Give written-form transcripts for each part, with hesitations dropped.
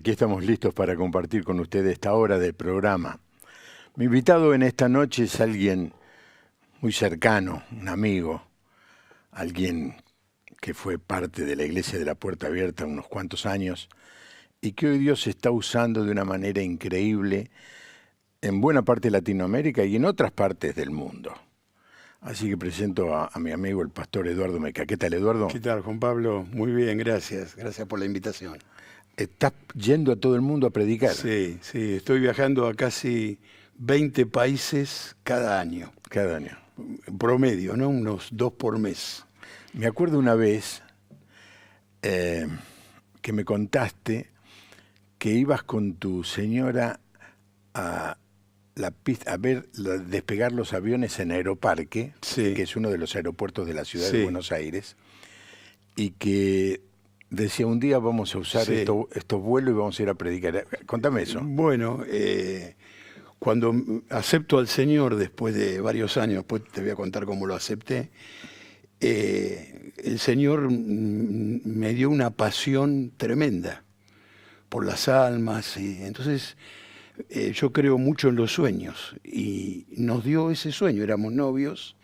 Aquí estamos listos para compartir con ustedes esta hora del programa. Mi invitado en esta noche es alguien muy cercano, un amigo, alguien que fue parte de la Iglesia de la Puerta Abierta unos cuantos años y que hoy Dios está usando de una manera increíble en buena parte de Latinoamérica y en otras partes del mundo. Así que presento a mi amigo el pastor Eduardo Meca. ¿Qué tal, Eduardo? ¿Qué tal, Juan Pablo? Muy bien, gracias. Gracias por la invitación. ¿Estás yendo a todo el mundo a predicar? Sí, estoy viajando a casi 20 países cada año. Cada año. En promedio, ¿no? Unos 2 por mes. Me acuerdo una vez que me contaste que ibas con tu señora a la pista, a ver despegar los aviones en Aeroparque, Sí. que es uno de los aeropuertos de la ciudad Sí. de Buenos Aires, y que decía, un día vamos a usar Sí. estos vuelos y vamos a ir a predicar. Contame eso. Bueno, cuando acepto al Señor después de varios años, después te voy a contar cómo lo acepté, el Señor me dio una pasión tremenda por las almas, y entonces yo creo mucho en los sueños y nos dio ese sueño, éramos novios,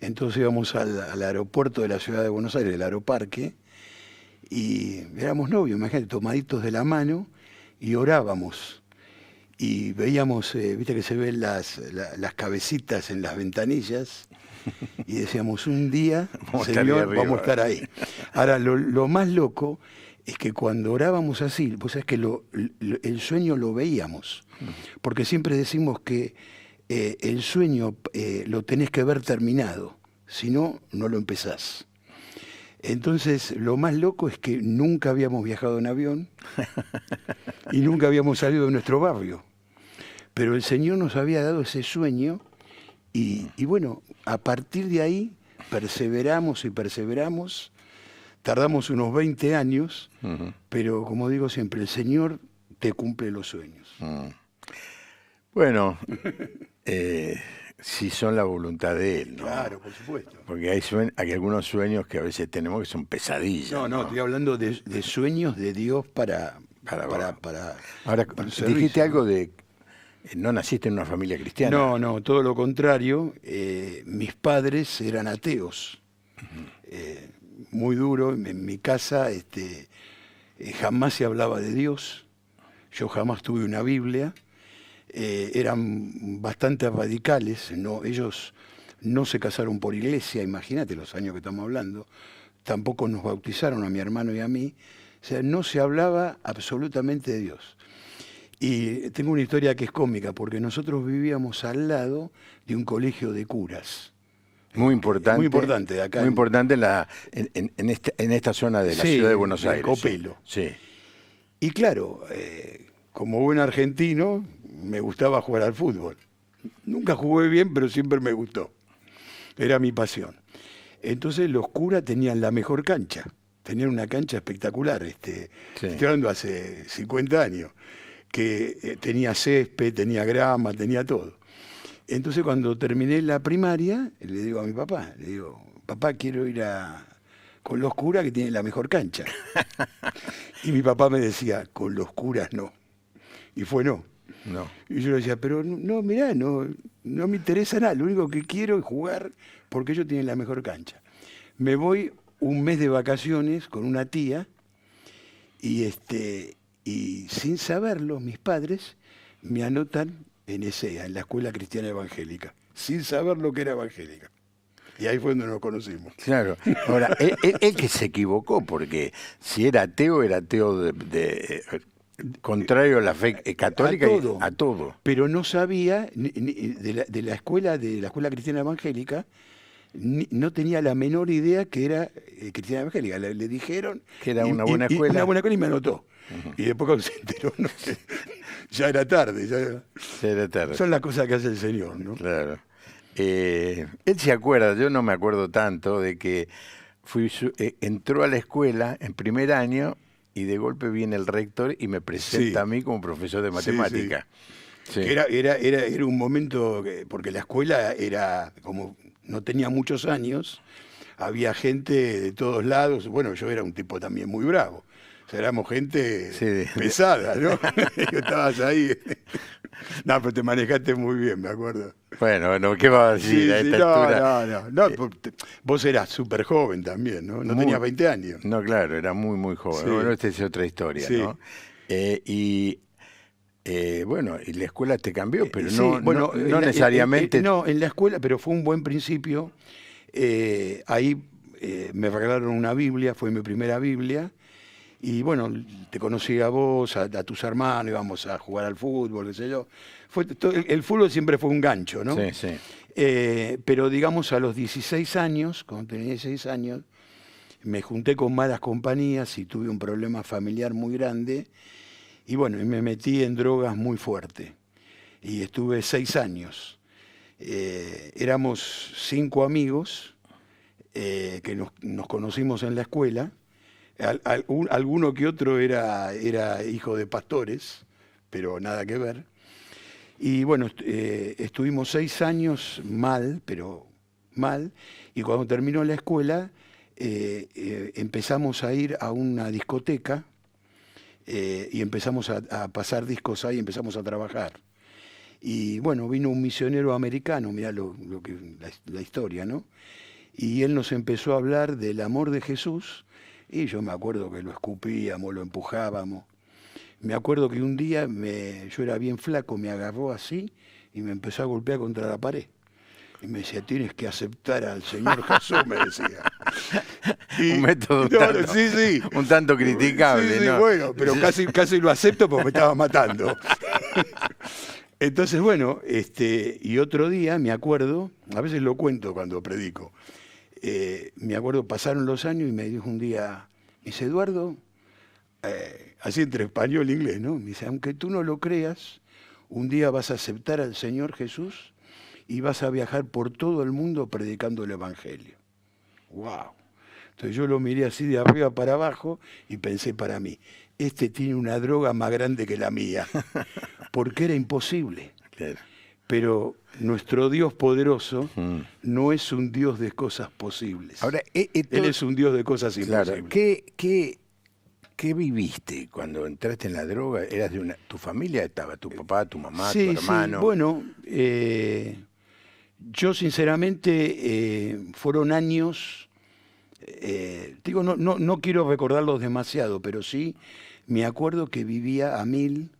entonces íbamos al aeropuerto de la ciudad de Buenos Aires, el Aeroparque, y éramos novios, imagínate, tomaditos de la mano y orábamos. Y veíamos, viste que se ven las cabecitas en las ventanillas, y decíamos, un día, Vamos a estar ahí Señor, arriba. vamos a estar ahí. Ahora, lo más loco es que cuando orábamos así, pues sabés que el sueño lo veíamos, porque siempre decimos que el sueño lo tenés que ver terminado, si no, no lo empezás. Entonces, lo más loco es que nunca habíamos viajado en avión y nunca habíamos salido de nuestro barrio. Pero el Señor nos había dado ese sueño y bueno, a partir de ahí perseveramos y perseveramos. Tardamos unos 20 años, pero como digo siempre, el Señor te cumple los sueños. Bueno, si son la voluntad de Él, ¿no? Claro, por supuesto. Porque hay algunos sueños que a veces tenemos que son pesadillas. No, estoy hablando de sueños de Dios para Ahora, para el servicio, dijiste ¿no? algo de... No naciste en una familia cristiana. No, todo lo contrario. Mis padres eran ateos. Muy duro. En mi casa jamás se hablaba de Dios. Yo jamás tuve una Biblia. Eran bastante radicales. Ellos no se casaron por iglesia, imagínate los años que estamos hablando. Tampoco nos bautizaron a mi hermano y a mí. O sea, no se hablaba absolutamente de Dios. Y tengo una historia que es cómica, porque nosotros vivíamos al lado de un colegio de curas. Muy importante. Muy importante, acá Muy importante en esta zona de la Sí, ciudad de Buenos de Aires. Copelo. Sí. Y claro, como buen argentino, me gustaba jugar al fútbol. Nunca jugué bien, pero siempre me gustó. Era mi pasión. Entonces los curas tenían la mejor cancha. Tenían una cancha espectacular. Estoy hablando hace 50 años. Que tenía césped, tenía grama, tenía todo. Entonces cuando terminé la primaria, le digo a mi papá, papá, quiero ir con los curas que tienen la mejor cancha. Y mi papá me decía, con los curas no. Y fue no. No. Y yo le decía, pero no, mirá, no me interesa nada, lo único que quiero es jugar porque ellos tienen la mejor cancha. Me voy un mes de vacaciones con una tía y sin saberlo, mis padres me anotan en ESEA, en la Escuela Cristiana Evangélica, sin saber lo que era evangélica. Y ahí fue donde nos conocimos. Claro. Ahora, él que se equivocó, porque si era ateo contrario a la fe católica a todo. Pero no sabía de la escuela Cristiana Evangélica, no tenía la menor idea que era Cristiana Evangélica. Le dijeron que era una buena escuela. Una buena escuela y me anotó. Y después cuando se enteró, ya era tarde. Ya era tarde. Son las cosas que hace el Señor, ¿no? Claro. Él se acuerda, yo no me acuerdo tanto, de que entró a la escuela en primer año y de golpe viene el rector y me presenta a mí como profesor de matemática. Sí. Era un momento, porque la escuela era como no tenía muchos años, había gente de todos lados. Bueno, yo era un tipo también muy bravo. O sea, éramos gente Sí. pesada, ¿no? Y estabas ahí. No, pero te manejaste muy bien, me acuerdo. Bueno, ¿qué va a decir a esta no, altura? vos eras súper joven también, ¿no? No tenías 20 años. No, claro, era muy, muy joven. Sí, Bueno, esta es otra historia, sí. ¿no? Bueno, y la escuela te cambió, pero Sí, no, bueno, no necesariamente. no, en la escuela, pero fue un buen principio. Ahí me regalaron una Biblia, fue mi primera Biblia. Y bueno, te conocí a vos, a tus hermanos, íbamos a jugar al fútbol, qué sé yo. El fútbol siempre fue un gancho, ¿no? Sí, sí. Pero digamos a los 16 años, cuando tenía 16 años, me junté con malas compañías y tuve un problema familiar muy grande. Y bueno, y me metí en drogas muy fuerte. Y estuve 6 años. Éramos 5 amigos que nos conocimos en la escuela. Alguno que otro era hijo de pastores, pero nada que ver. Y bueno, estuvimos 6 años mal, pero mal. Y cuando terminó la escuela, empezamos a ir a una discoteca y empezamos a pasar discos ahí, empezamos a trabajar. Y bueno, vino un misionero americano, mirá la historia, ¿no? Y él nos empezó a hablar del amor de Jesús, y yo me acuerdo que lo escupíamos, lo empujábamos. Me acuerdo que un día yo era bien flaco, me agarró así y me empezó a golpear contra la pared. Y me decía, tienes que aceptar al Señor Jesús, me decía. Un método un tanto criticable, sí, ¿no? bueno, pero casi lo acepto porque me estaba matando. Entonces, bueno, y otro día me acuerdo, a veces lo cuento cuando predico, me acuerdo, pasaron los años y me dijo un día, me dice, Eduardo, así entre español e inglés, ¿no? Me dice, aunque tú no lo creas, un día vas a aceptar al Señor Jesús y vas a viajar por todo el mundo predicando el Evangelio. ¡Wow! Entonces yo lo miré así de arriba para abajo y pensé para mí, este tiene una droga más grande que la mía, porque era imposible. Claro. Pero nuestro Dios poderoso no es un Dios de cosas posibles. Ahora, Él es un Dios de cosas claro, imposibles. ¿qué viviste cuando entraste en la droga? ¿Eras de tu familia? ¿Estaba tu papá, tu mamá, tu Sí, hermano? sí, bueno, yo sinceramente fueron años, digo, no quiero recordarlos demasiado, pero sí me acuerdo que vivía a 1000,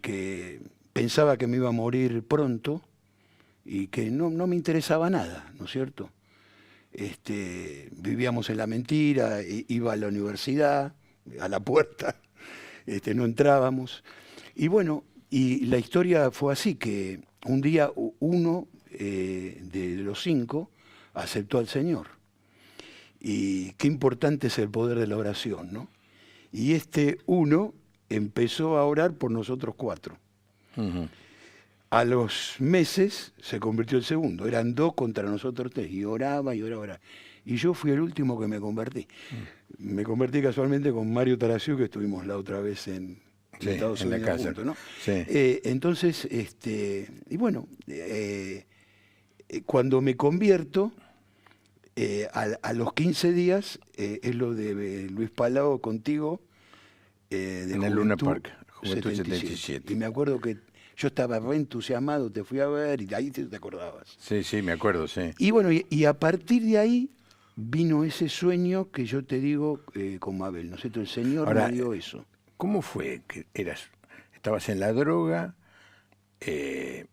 que pensaba que me iba a morir pronto y que no me interesaba nada, ¿no es cierto? Vivíamos en la mentira, iba a la universidad, a la puerta, no entrábamos. Y bueno, y la historia fue así, que un día uno de los 5 aceptó al Señor. Y qué importante es el poder de la oración, ¿no? Y uno empezó a orar por nosotros 4. Uh-huh. A los meses se convirtió el segundo, eran 2 contra nosotros 3, y oraba y oraba. Y yo fui el último que me convertí. Me convertí casualmente con Mario Taraciú, que estuvimos la otra vez en Estados Unidos en la casa. juntos, ¿no? Sí. Entonces, y bueno, cuando me convierto, a los 15 días, es lo de Luis Palau contigo, de en el Luna Juventud Park, Juventud 77. Y me acuerdo que yo estaba re entusiasmado, te fui a ver y ahí te acordabas. Sí, me acuerdo, sí. Y bueno, y a partir de ahí vino ese sueño que yo te digo con Mabel, ¿no es cierto? El Señor me dio eso. ¿Cómo fue que estabas en la droga? ¿Qué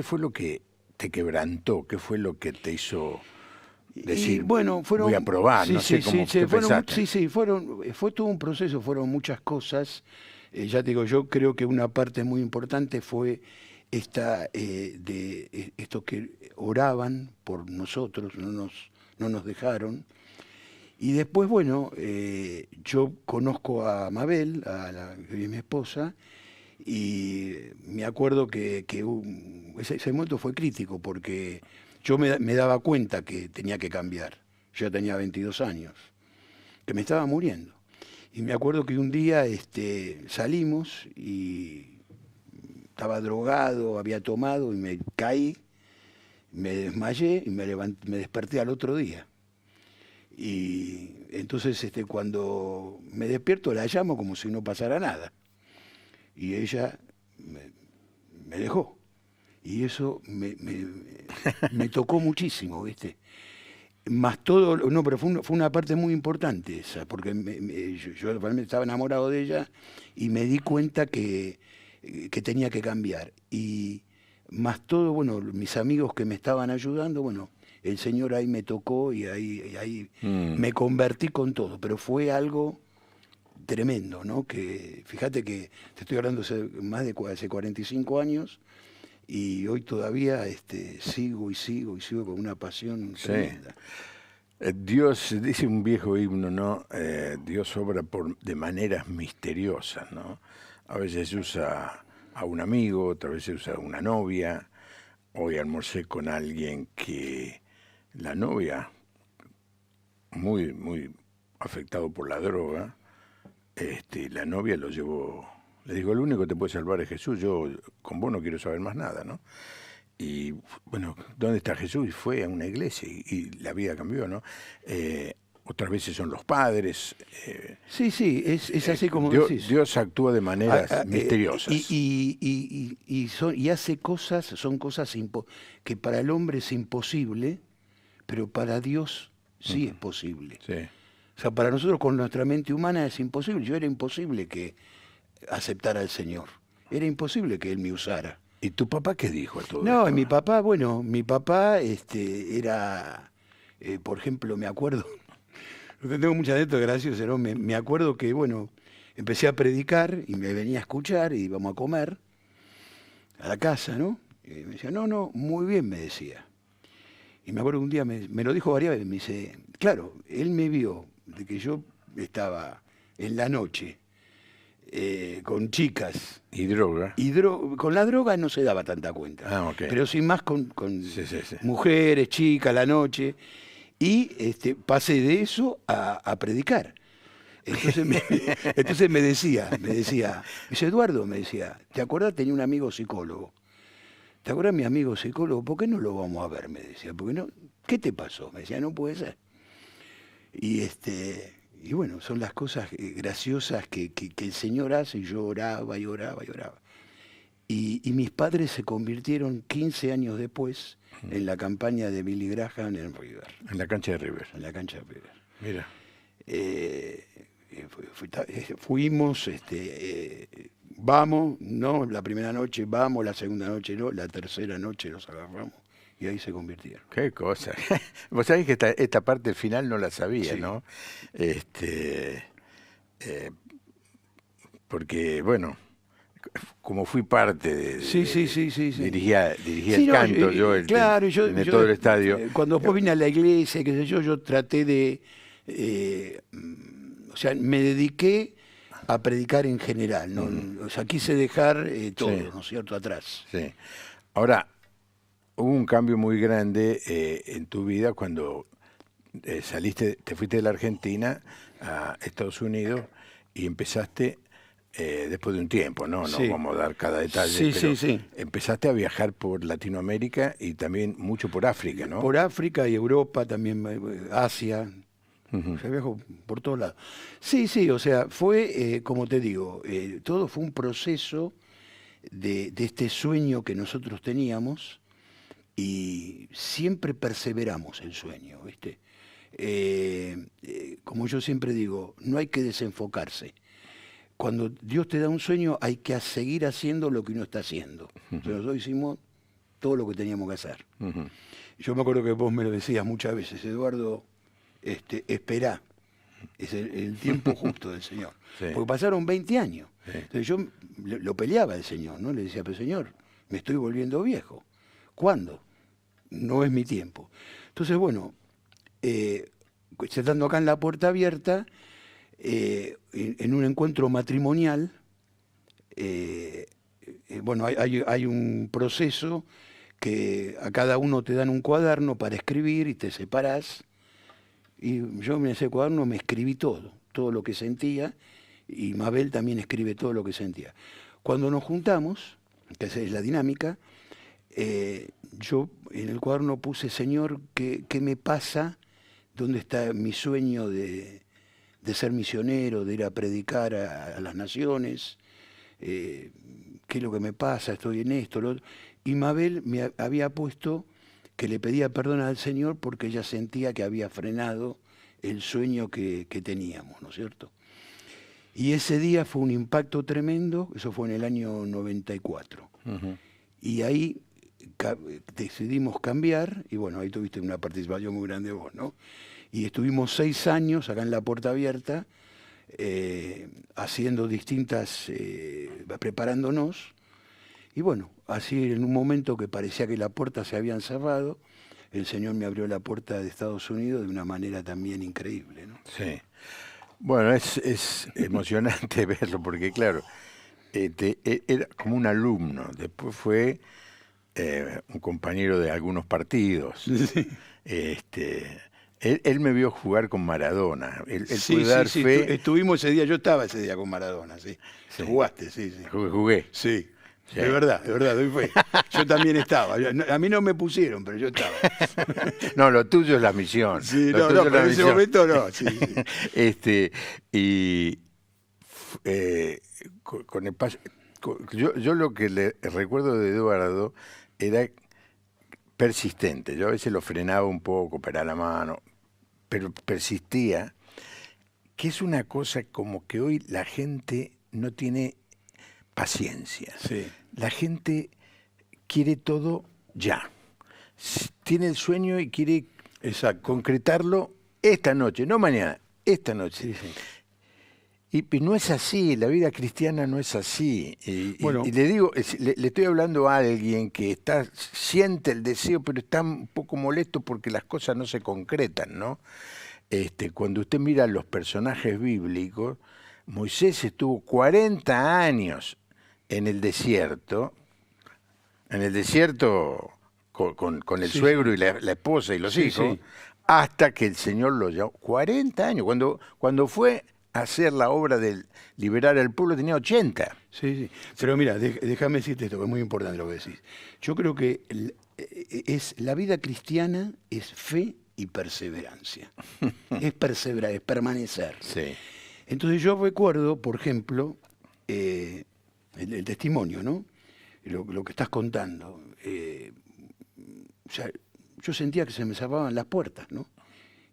fue lo que te quebrantó? ¿Qué fue lo que te hizo decir, bueno, voy a probar? No sé cómo te pensaste. Fue todo un proceso, fueron muchas cosas. Ya te digo, yo creo que una parte muy importante fue estos que oraban por nosotros, no nos dejaron. Y después, bueno, yo conozco a Mabel, que es mi esposa, y me acuerdo que ese momento fue crítico porque yo me daba cuenta que tenía que cambiar. Yo ya tenía 22 años, que me estaba muriendo. Y me acuerdo que un día salimos y estaba drogado, había tomado y me caí, me desmayé y me desperté al otro día. Y entonces cuando me despierto la llamo como si no pasara nada. Y ella me dejó. Y eso me tocó muchísimo, ¿viste? Más todo, no, pero fue una parte muy importante esa, porque yo realmente estaba enamorado de ella y me di cuenta que tenía que cambiar. Y más todo, bueno, mis amigos que me estaban ayudando, bueno, el Señor ahí me tocó y ahí me convertí con todo, pero fue algo tremendo, ¿no? Que fíjate que te estoy hablando hace 45 años y hoy todavía sigo y sigo y sigo con una pasión Sí. tremenda. Dios, dice un viejo himno, ¿no? Dios obra de maneras misteriosas, ¿no? A veces usa a un amigo, otras veces usa a una novia. Hoy almorcé con alguien que la novia, muy, muy afectado por la droga, la novia lo llevó, le dijo, el único que te puede salvar es Jesús, yo con vos no quiero saber más nada, ¿no? Y bueno, ¿dónde está Jesús? Y fue a una iglesia y la vida cambió, ¿no? Otras veces son los padres. Sí, sí, es así como Dios, decís. Dios actúa de maneras misteriosas. Y hace cosas, son cosas que para el hombre es imposible, pero para Dios sí es posible. Sí. O sea, para nosotros con nuestra mente humana es imposible. Yo era imposible que aceptara al Señor. Era imposible que Él me usara. ¿Y tu papá qué dijo a todo No, esto? y mi papá era, por ejemplo, me acuerdo, tengo muchas anécdotas graciosas, ¿no? Me acuerdo que, bueno, empecé a predicar y me venía a escuchar y íbamos a comer a la casa, ¿no? Y me decía, no, muy bien, me decía. Y me acuerdo que un día me lo dijo varias veces, me dice, claro, él me vio de que yo estaba en la noche con chicas. ¿Y droga? Y con la droga no se daba tanta cuenta. Ah, ok. Pero sí más con Sí. mujeres, chicas, la noche. Y pasé de eso a predicar. Entonces me decía, dice, Eduardo, me decía, ¿te acuerdas? Tenía un amigo psicólogo. ¿Te acuerdas mi amigo psicólogo? ¿Por qué no lo vamos a ver? Me decía, ¿por qué no? ¿Qué te pasó? Me decía, no puede ser. Y bueno, son las cosas graciosas que el Señor hace, y yo oraba y oraba y oraba. Y mis padres se convirtieron 15 años después en la campaña de Billy Graham en River. En la cancha de River. En la cancha de River. Mira. Fuimos, vamos, no, la primera noche vamos, la segunda noche no, la tercera noche los agarramos. Y ahí se convirtieron. Qué cosa. Vos sabés que esta parte final no la sabía, sí. ¿No? Porque, bueno, como fui parte de... Sí. Dirigía el canto, claro, en todo el estadio. Cuando después vine a la iglesia, qué sé yo traté de... o sea, me dediqué a predicar en general, ¿no? O sea, quise dejar todo, sí. ¿No es cierto?, atrás. Sí. Ahora, hubo un cambio muy grande en tu vida cuando te fuiste de la Argentina a Estados Unidos y empezaste, después de un tiempo, ¿no? Sí. No vamos a dar cada detalle, pero sí. Empezaste a viajar por Latinoamérica y también mucho por África, ¿no? Por África y Europa, también Asia. O sea, viajo por todos lados. Sí, o sea, fue, como te digo, todo fue un proceso de este sueño que nosotros teníamos. Y siempre perseveramos el sueño, ¿viste? Como yo siempre digo, no hay que desenfocarse. Cuando Dios te da un sueño, hay que seguir haciendo lo que uno está haciendo. Nosotros hicimos todo lo que teníamos que hacer. Yo me acuerdo que vos me lo decías muchas veces, Eduardo, esperá, es el tiempo justo del Señor. Sí. Porque pasaron 20 años. Sí. Entonces yo lo peleaba al Señor, ¿no? Le decía, pero Señor, me estoy volviendo viejo. ¿Cuándo? No es mi tiempo. Entonces, bueno, estando acá en la puerta abierta, en un encuentro matrimonial, bueno, hay un proceso que a cada uno te dan un cuaderno para escribir y te separás. Y yo en ese cuaderno me escribí todo lo que sentía, y Mabel también escribe todo lo que sentía. Cuando nos juntamos, que esa es la dinámica, yo en el cuaderno puse, Señor, ¿qué me pasa ¿Dónde está mi sueño de ser misionero, de ir a predicar a las naciones? ¿Qué es lo que me pasa? Estoy en esto, lo otro. Y Mabel me había puesto que le pedía perdón al Señor porque ella sentía que había frenado el sueño que teníamos, ¿no es cierto? Y ese día fue un impacto tremendo, eso fue en el año 94. Y ahí decidimos cambiar, y bueno, ahí tuviste una participación muy grande vos, ¿no? Y estuvimos 6 años acá en La Puerta Abierta, haciendo distintas, preparándonos, y bueno, así en un momento que parecía que las puertas se habían cerrado, el Señor me abrió la puerta de Estados Unidos de una manera también increíble, ¿no? Sí. Bueno, es emocionante verlo, porque claro, era como un alumno, después fue un compañero de algunos partidos. Sí. Él me vio jugar con Maradona. Él Sí, puede dar sí, fe. estuvimos ese día, yo estaba ese día con Maradona, sí. Sí. Jugaste, sí, sí. Jugué. Sí, Sí. de verdad, doy fe. Yo también estaba. A mí no me pusieron, pero yo estaba. No, lo tuyo es la misión. Sí, Lo no, tuyo no, es la pero en ese misión. momento no. Sí, sí. Y con el paso, yo lo que le recuerdo de Eduardo era persistente. Yo a veces lo frenaba un poco, para la mano, pero persistía, que es una cosa como que hoy la gente no tiene paciencia. Sí. La gente quiere todo ya. Tiene el sueño y quiere concretarlo esta noche, no mañana, esta noche. Sí, sí. Y no es así, la vida cristiana no es así. Bueno. Y le digo, le estoy hablando a alguien que siente el deseo, pero está un poco molesto porque las cosas no se concretan, ¿no? Cuando usted mira los personajes bíblicos, Moisés estuvo 40 años en el desierto con el Sí, suegro y la esposa y los Sí, hijos, sí. hasta que el Señor lo llamó. 40 años. Cuando fue a hacer la obra de liberar al pueblo tenía 80. Sí, sí. Pero mira, déjame decirte esto, que es muy importante lo que decís. Yo creo que la vida cristiana es fe y perseverancia. Es perseverar, es permanecer. Sí. Entonces yo recuerdo, por ejemplo, el testimonio, ¿no? Lo que estás contando. O sea, yo sentía que se me cerraban las puertas, ¿no?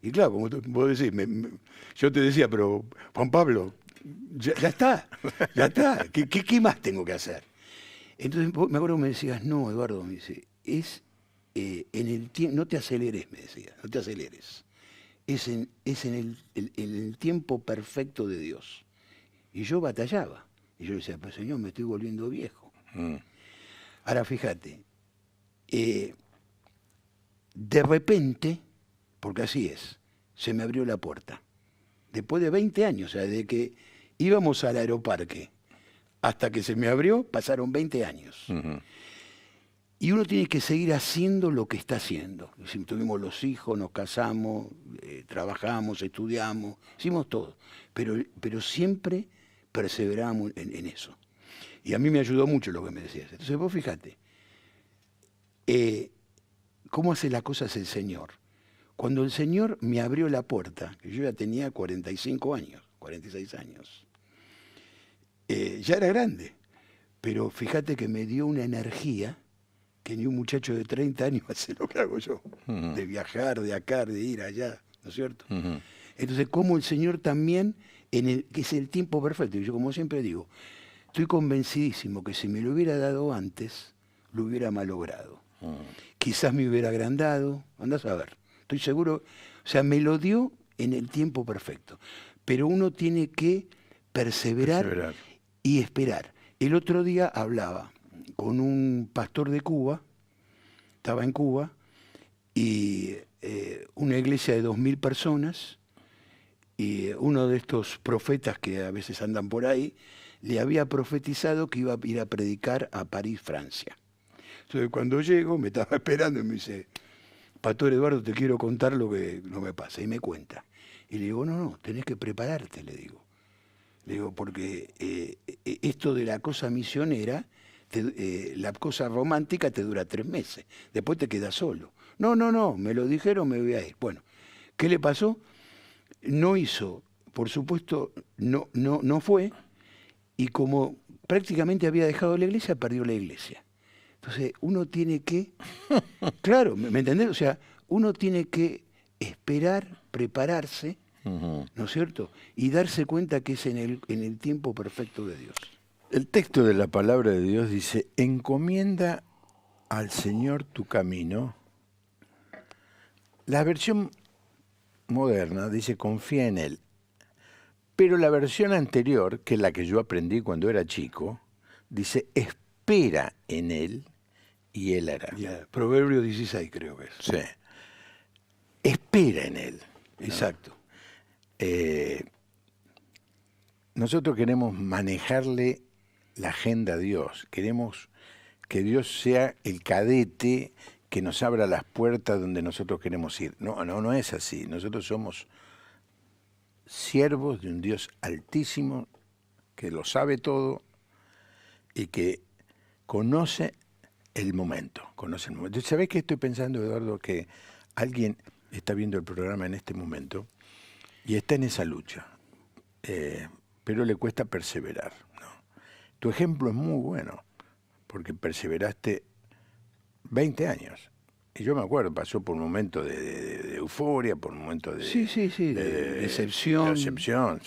Y claro, como vos decís, yo te decía, pero Juan Pablo, ya está. ¿Qué más tengo que hacer? Entonces me acuerdo que me decías, no, Eduardo, me dice, en el tiempo, no te aceleres, me decía, no te aceleres. Es en el tiempo perfecto de Dios. Y yo batallaba. Y yo decía, pues Señor, me estoy volviendo viejo. Ahora fíjate, de repente, porque así es, se me abrió la puerta. Después de 20 años, o sea, desde que íbamos al aeroparque hasta que se me abrió, pasaron 20 años. Y uno tiene que seguir haciendo lo que está haciendo. Tuvimos los hijos, nos casamos, trabajamos, estudiamos, hicimos todo. Pero siempre perseveramos en eso. Y a mí me ayudó mucho lo que me decías. Entonces vos fíjate, cómo hace las cosas el Señor. Cuando el Señor me abrió la puerta, que yo ya tenía 45 años, 46 años, ya era grande, pero fíjate que me dio una energía que ni un muchacho de 30 años hace lo que hago yo, de viajar, de acá, de ir allá, ¿no es cierto? Entonces, como el Señor también, que es el tiempo perfecto, y yo como siempre digo, estoy convencidísimo que si me lo hubiera dado antes, lo hubiera malogrado. Quizás me hubiera agrandado, andás a ver, estoy seguro, o sea, me lo dio en el tiempo perfecto, pero uno tiene que perseverar. Y esperar. El otro día hablaba con un pastor de Cuba, estaba en Cuba, y una iglesia de 2000 personas, y uno de estos profetas que a veces andan por ahí, le había profetizado que iba a ir a predicar a París, Francia. Entonces cuando llego, me estaba esperando y me dice, Pastor Eduardo, te quiero contar lo que no me pasa, y me cuenta. Y le digo, no, tenés que prepararte, le digo. Le digo, porque esto de la cosa misionera, la cosa romántica te dura 3 meses, después te quedas solo. No, me lo dijeron, me voy a ir. Bueno, ¿Qué le pasó? No hizo, por supuesto, no fue, y como prácticamente había dejado la iglesia, perdió la iglesia. Entonces, uno tiene que, claro, ¿me entendés? O sea, uno tiene que esperar, prepararse, ¿no es cierto? Y darse cuenta que es en el tiempo perfecto de Dios. El texto de la palabra de Dios dice, encomienda al Señor tu camino. La versión moderna dice, confía en Él. Pero la versión anterior, que es la que yo aprendí cuando era chico, dice, espera en Él y Él hará. Ya, Proverbio 16 creo que es. Sí. Espera en Él. Exacto. Nosotros queremos manejarle la agenda a Dios. Queremos que Dios sea el cadete que nos abra las puertas donde nosotros queremos ir. No es así. Nosotros somos siervos de un Dios altísimo que lo sabe todo y que conoce el momento. ¿Sabés qué estoy pensando, Eduardo? Que alguien está viendo el programa en este momento y está en esa lucha, pero le cuesta perseverar, ¿no? Tu ejemplo es muy bueno, porque perseveraste 20 años. Y yo me acuerdo, pasó por un momento de euforia, por un momento de... Sí, de decepción. Decepción,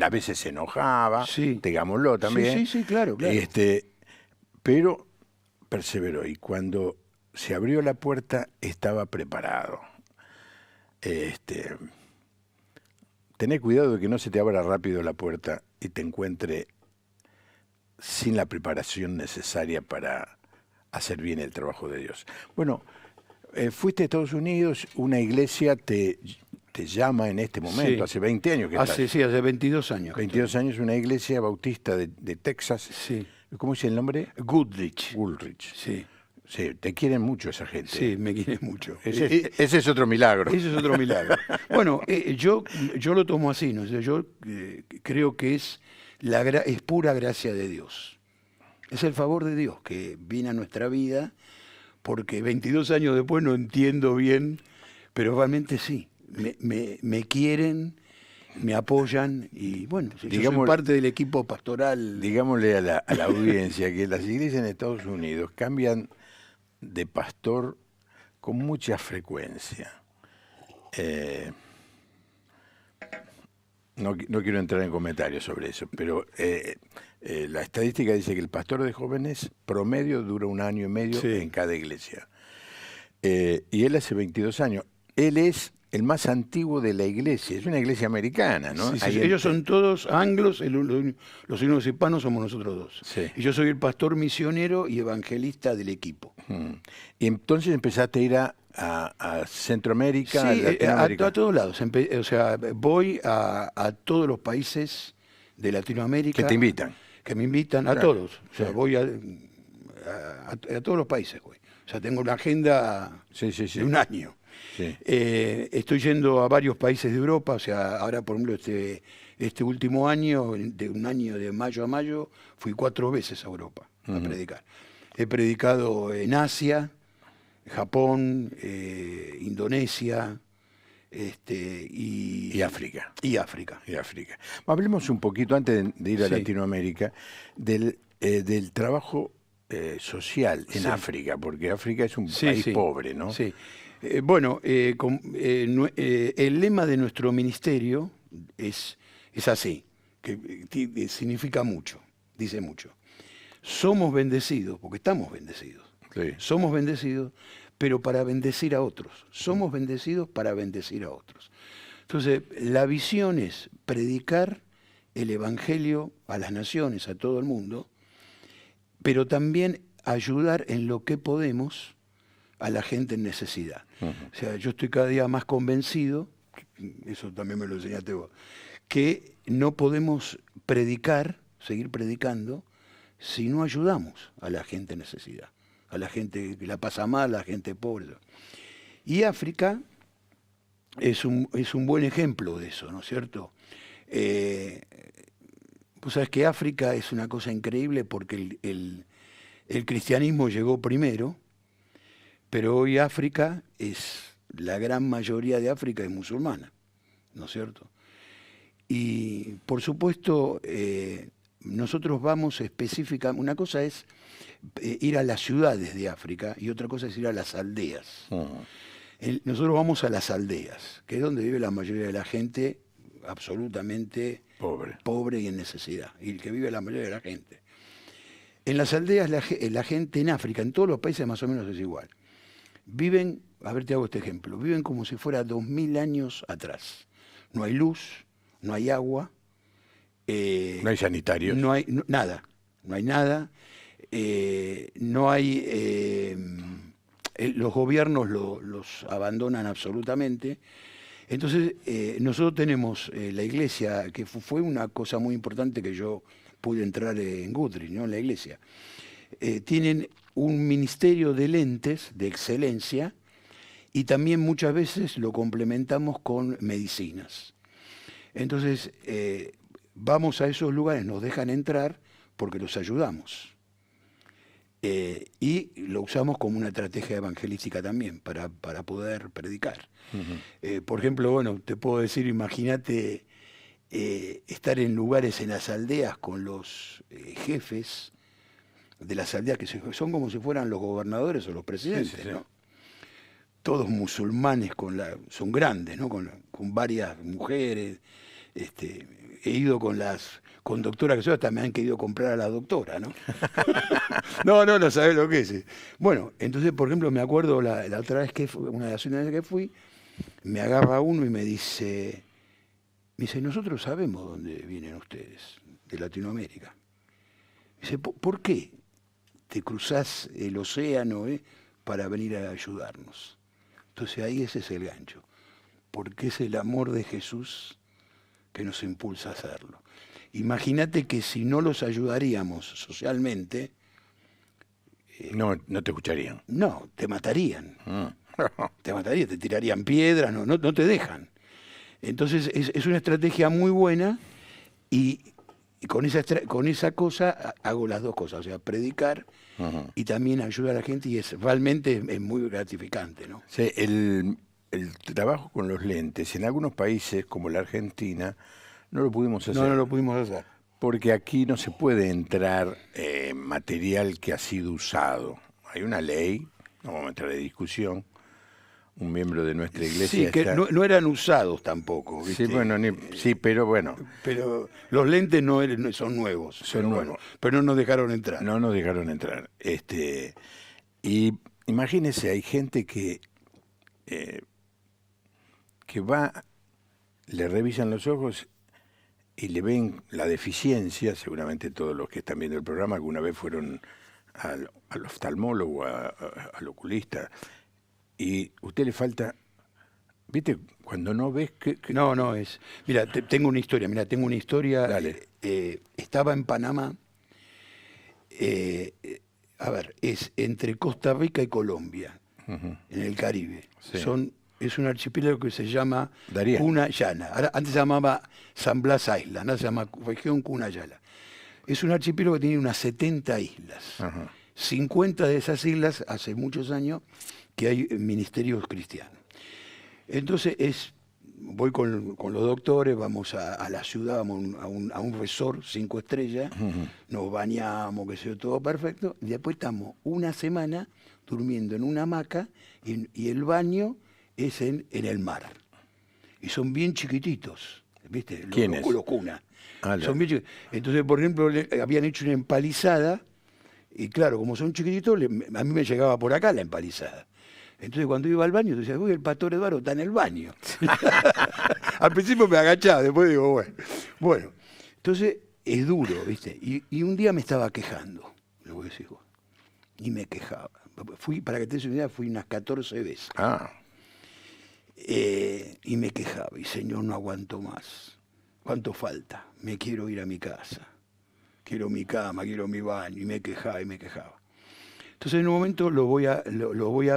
a veces se enojaba, Sí. digámoslo también. Sí, claro. Pero perseveró, y cuando se abrió la puerta estaba preparado. Tené cuidado de que no se te abra rápido la puerta y te encuentre sin la preparación necesaria para hacer bien el trabajo de Dios. Bueno, fuiste a Estados Unidos, una iglesia te llama en este momento, hace 20 años que estás. Hace 22 años. 22 años, una iglesia bautista de Texas. Sí. ¿Cómo es el nombre? Goodrich. Sí. Sí, te quieren mucho esa gente. Sí, me quieren mucho. Ese es otro milagro. Ese es otro milagro. Bueno, yo lo tomo así, ¿no? Yo creo que es pura gracia de Dios. Es el favor de Dios que viene a nuestra vida, porque 22 años después no entiendo bien, pero realmente sí. Me quieren, me apoyan y bueno, yo soy parte del equipo pastoral. Digámosle a la audiencia que las iglesias en Estados Unidos cambian de pastor con mucha frecuencia. No quiero entrar en comentarios sobre eso, pero la estadística dice que el pastor de jóvenes promedio dura 1 año y medio en cada iglesia. Y él hace 22 años. Él es el más antiguo de la iglesia. Es una iglesia americana, ¿no? Sí, ellos son todos anglos, los únicos hispanos somos nosotros dos. Sí. Y yo soy el pastor misionero y evangelista del equipo. Y entonces empezaste a ir a Centroamérica, sí, a Latinoamérica. A todos lados. O sea, voy a todos los países de Latinoamérica. Que te invitan. Que me invitan, a todos. O sea, voy a todos los países, güey. O sea, tengo una agenda de 1 año. Sí. Estoy yendo a varios países de Europa, o sea, ahora por ejemplo este último año, de un año de mayo a mayo, fui 4 veces a Europa a predicar. He predicado en Asia, Japón, Indonesia, y África. Y África. Hablemos un poquito, antes de ir a Latinoamérica, del trabajo social en África, porque África es un país pobre, ¿no? Sí. Bueno, el lema de nuestro ministerio es así, que significa mucho, dice mucho. Somos bendecidos, porque estamos bendecidos. Sí. Somos bendecidos, pero para bendecir a otros. Somos bendecidos para bendecir a otros. Entonces, la visión es predicar el Evangelio a las naciones, a todo el mundo, pero también ayudar en lo que podemos a la gente en necesidad. O sea, yo estoy cada día más convencido, eso también me lo enseñaste vos, que no podemos seguir predicando, si no ayudamos a la gente en necesidad, a la gente que la pasa mal, a la gente pobre. Y África es un buen ejemplo de eso, ¿no es cierto? Vos sabés que África es una cosa increíble porque el cristianismo llegó primero, pero hoy África es la gran mayoría de África es musulmana, ¿no es cierto? Y por supuesto, nosotros vamos específicamente, una cosa es ir a las ciudades de África y otra cosa es ir a las aldeas. Nosotros vamos a las aldeas, que es donde vive la mayoría de la gente absolutamente pobre y en necesidad, y el que vive la mayoría de la gente. En las aldeas la gente en África, en todos los países más o menos es igual. Viven, a ver, te hago este ejemplo, viven como si fuera 2000 años atrás. No hay luz, no hay agua. No hay sanitarios. No hay nada, no hay nada. No hay... los gobiernos los abandonan absolutamente. Entonces, nosotros tenemos la iglesia, que fue una cosa muy importante que yo pude entrar en Guthrie, ¿no? En la iglesia. Tienen un ministerio de lentes de excelencia y también muchas veces lo complementamos con medicinas. Entonces, vamos a esos lugares, nos dejan entrar porque los ayudamos. Y lo usamos como una estrategia evangelística también para poder predicar. Por ejemplo, bueno, te puedo decir, imagínate estar en lugares en las aldeas con los jefes de las aldeas, que son como si fueran los gobernadores o los presidentes, sí, sí, sí. ¿No? Todos musulmanes, son grandes, ¿no? Con varias mujeres. He ido con doctoras que son, hasta me han querido comprar a la doctora, ¿no? No sabés lo que es. Bueno, entonces, por ejemplo, me acuerdo la otra vez una de las veces que fui, me agarra uno y me dice, nosotros sabemos dónde vienen ustedes, de Latinoamérica. Me dice, ¿por qué te cruzás el océano para venir a ayudarnos? Entonces ahí ese es el gancho, porque es el amor de Jesús que nos impulsa a hacerlo. Imagínate que si no los ayudaríamos socialmente... no te escucharían. No, te matarían. Te matarían, te tirarían piedras, no te dejan. Entonces es una estrategia muy buena y con esa cosa hago las dos cosas, o sea, predicar y también ayudar a la gente, y realmente es muy gratificante, ¿no? Sí, el trabajo con los lentes, en algunos países como la Argentina, no lo pudimos hacer. No lo pudimos hacer. Porque aquí no se puede entrar material que ha sido usado. Hay una ley, no vamos a entrar en discusión. Un miembro de nuestra iglesia. Sí, que no eran usados tampoco, ¿viste? Sí, bueno, sí, pero bueno. Pero los lentes son nuevos. Son nuevos. Bueno, pero no nos dejaron entrar. No nos dejaron entrar. Y imagínese, hay gente que va, le revisan los ojos y le ven la deficiencia, seguramente todos los que están viendo el programa alguna vez fueron al oftalmólogo, al oculista, y usted le falta, ¿viste? Cuando no ves que... No, es... Mira, tengo una historia. Dale. Estaba en Panamá, a ver, es entre Costa Rica y Colombia, en el Caribe. Sí. Es un archipiélago que se llama Cunayala. Antes se llamaba San Blas Island, ahora se llama región Cunayala. Es un archipiélago que tiene unas 70 islas. 50 de esas islas, hace muchos años, que hay ministerios cristianos. Entonces voy con los doctores, vamos a la ciudad, vamos a un resort 5 estrellas, nos bañamos, que sea todo perfecto, y después estamos una semana durmiendo en una hamaca y el baño es en el mar. Y son bien chiquititos, ¿viste? ¿Quiénes? Los cunas. Son bien chiquititos. Entonces, por ejemplo, habían hecho una empalizada, y claro, como son chiquititos, a mí me llegaba por acá la empalizada. Entonces cuando iba al baño, decía, uy, el pastor Eduardo está en el baño. Al principio me agachaba, después digo, bueno. Entonces es duro, ¿viste? Y un día me estaba quejando, lo voy a decir vos. Y me quejaba. Para que te des una idea, fui unas 14 veces. Y me quejaba, y Señor, no aguanto más. ¿Cuánto falta? Me quiero ir a mi casa. Quiero mi cama, quiero mi baño. Y me quejaba. Entonces en un momento lo voy a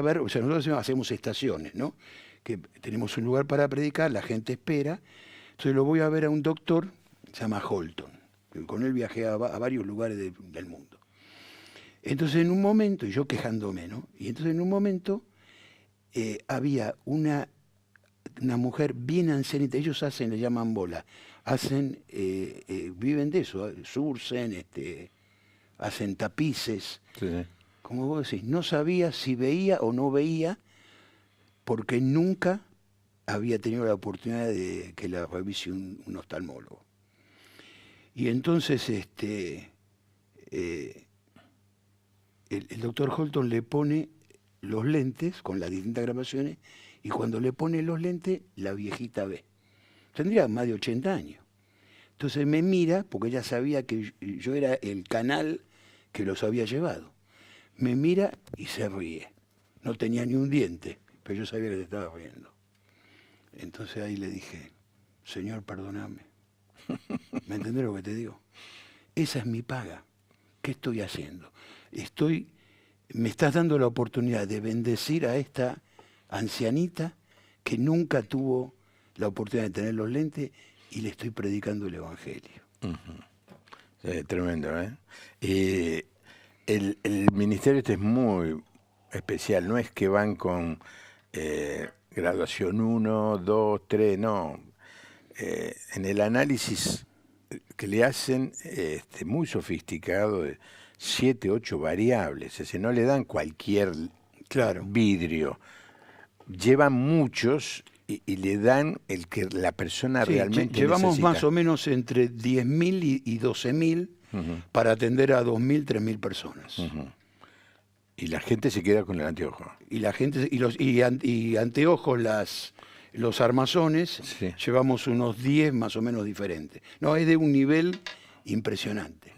ver, o sea, nosotros hacemos estaciones, ¿no? Que tenemos un lugar para predicar, la gente espera. Entonces lo voy a ver a un doctor, se llama Holton, que con él viajé a varios lugares del mundo. Entonces en un momento, y yo quejándome, ¿no? Y entonces en un momento había una mujer bien ancianita, ellos le llaman bola, viven de eso, surcen, hacen tapices, Sí, sí. como vos decís, no sabía si veía o no veía, porque nunca había tenido la oportunidad de que la revise un oftalmólogo. Y entonces el doctor Holton le pone los lentes con las distintas grabaciones, y cuando le pone los lentes, la viejita ve. Tendría más de 80 años. Entonces me mira, porque ella sabía que yo era el canal que los había llevado. Me mira y se ríe. No tenía ni un diente, pero yo sabía que se estaba riendo. Entonces ahí le dije, Señor, perdóname. ¿Me entendés lo que te digo? Esa es mi paga. ¿Qué estoy haciendo? Me estás dando la oportunidad de bendecir a esta ancianita que nunca tuvo la oportunidad de tener los lentes, y le estoy predicando el Evangelio. Tremendo, ¿eh? El ministerio es muy especial, no es que van con graduación 1, 2, 3, no. En el análisis que le hacen, muy sofisticado, de 7, 8 variables, es decir, no le dan cualquier vidrio, llevan muchos y le dan el que la persona realmente llevamos necesita. más o menos entre 10.000 y 12.000 para atender a 2.000, 3.000 personas. Y la gente se queda con el anteojo. Y la gente y anteojos, los armazones, Sí. llevamos unos 10 más o menos diferentes. No, es de un nivel impresionante.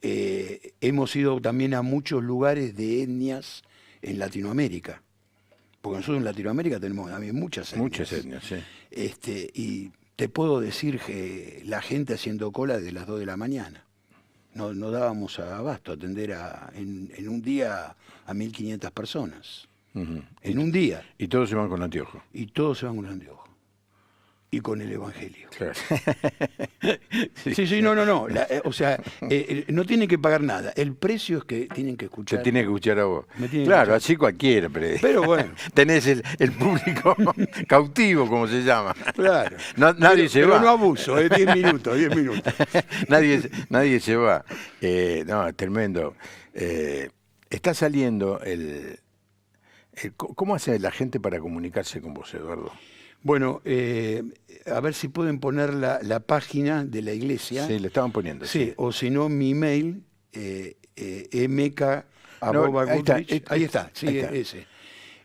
Hemos ido también a muchos lugares de etnias en Latinoamérica. Porque nosotros en Latinoamérica tenemos también muchas etnias. Muchas etnias, sí. Y te puedo decir que la gente haciendo cola desde las 2 de la mañana. No dábamos abasto a atender en un día a 1.500 personas. En un día. Y todos se van con anteojos. Y todos se van con el anteojo. Y con el Evangelio. Claro. Sí, no. O sea, no tienen que pagar nada. El precio es que tienen que escuchar. Te tiene que escuchar a vos. Me tienen que Claro, escuchar. así cualquiera. Pero bueno. Tenés el público cautivo, como se llama. Claro. Nadie se va. Pero no abuso, 10 minutos. nadie se va. No, es tremendo. Está saliendo ¿Cómo hace la gente para comunicarse con vos, Eduardo? Bueno, a ver si pueden poner la página de la iglesia. Sí, le estaban poniendo. Sí, o si no, mi mail, mk@goodrich. Ahí está, sí, ahí está.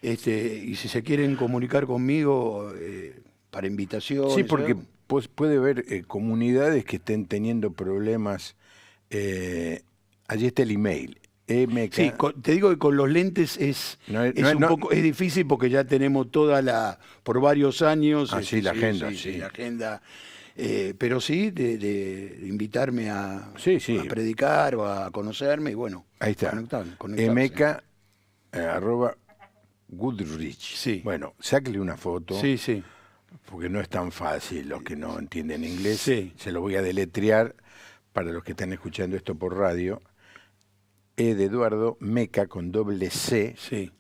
ese. Y si se quieren comunicar conmigo para invitaciones. Sí, porque puede haber comunidades que estén teniendo problemas. Allí está el email. MK. Sí, te digo que con los lentes es difícil, porque ya tenemos por varios años. La agenda. Sí, la agenda. Pero sí, de invitarme a predicar o a conocerme, y bueno. Ahí está. mk@goodrich. Sí. Bueno, sáquele una foto. Sí. Porque no es tan fácil, los que no entienden inglés. Sí. Se lo voy a deletrear para los que están escuchando esto por radio. E de Eduardo, Meca con doble C, sí.